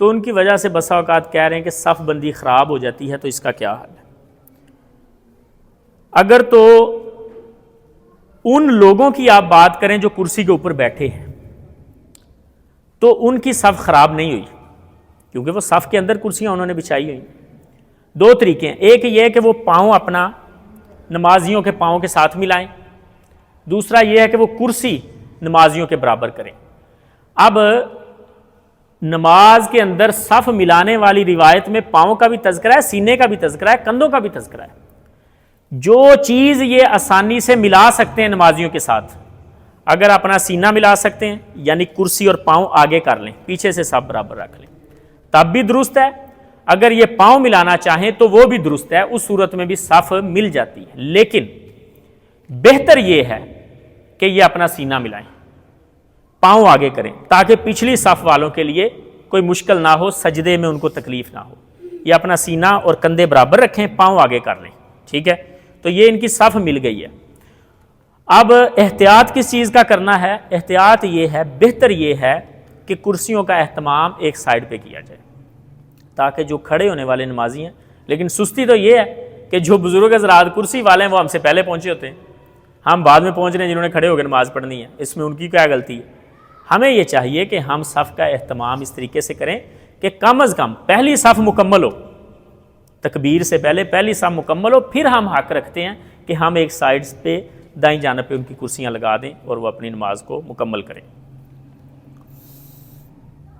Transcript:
تو ان کی وجہ سے بسا اوقات کہہ رہے ہیں کہ صف بندی خراب ہو جاتی ہے، تو اس کا کیا حل ہے؟ اگر تو ان لوگوں کی آپ بات کریں جو کرسی کے اوپر بیٹھے ہیں تو ان کی صف خراب نہیں ہوئی، کیونکہ وہ صف کے اندر کرسیاں انہوں نے بچھائی ہوئی۔ دو طریقے ہیں، ایک یہ ہے کہ وہ پاؤں اپنا نمازیوں کے پاؤں کے ساتھ ملائیں، دوسرا یہ ہے کہ وہ کرسی نمازیوں کے برابر کریں۔ اب نماز کے اندر صف ملانے والی روایت میں پاؤں کا بھی تذکرہ ہے، سینے کا بھی تذکرہ ہے، کندھوں کا بھی تذکرہ ہے۔ جو چیز یہ آسانی سے ملا سکتے ہیں نمازیوں کے ساتھ، اگر اپنا سینہ ملا سکتے ہیں یعنی کرسی اور پاؤں آگے کر لیں، پیچھے سے سب برابر رکھ لیں، تب بھی درست ہے۔ اگر یہ پاؤں ملانا چاہیں تو وہ بھی درست ہے، اس صورت میں بھی صف مل جاتی ہے، لیکن بہتر یہ ہے کہ یہ اپنا سینہ ملائیں، پاؤں آگے کریں، تاکہ پچھلی صف والوں کے لیے کوئی مشکل نہ ہو، سجدے میں ان کو تکلیف نہ ہو۔ یہ اپنا سینہ اور کندھے برابر رکھیں، پاؤں آگے کر لیں، ٹھیک ہے؟ تو یہ ان کی صف مل گئی ہے۔ اب احتیاط کس چیز کا کرنا ہے؟ احتیاط یہ ہے، بہتر یہ ہے کہ کرسیوں کا اہتمام ایک سائڈ پہ کیا جائے، تاکہ جو کھڑے ہونے والے نمازی ہیں، لیکن سستی تو یہ ہے کہ جو بزرگ حضرات کرسی والے ہیں وہ ہم سے پہلے پہنچے ہوتے ہیں، ہم بعد میں پہنچ رہے ہیں جنہوں نے کھڑے ہو کے نماز پڑھنی ہے، اس میں ان کی کیا غلطی ہے؟ ہمیں یہ چاہیے کہ ہم صف کا اہتمام اس طریقے سے کریں کہ کم از کم پہلی صف مکمل ہو، تکبیر سے پہلے پہلی صف مکمل ہو، پھر ہم حق رکھتے ہیں کہ ہم ایک سائڈ پہ دائیں جانب پہ ان کی کرسیاں لگا دیں اور وہ اپنی نماز کو مکمل کریں۔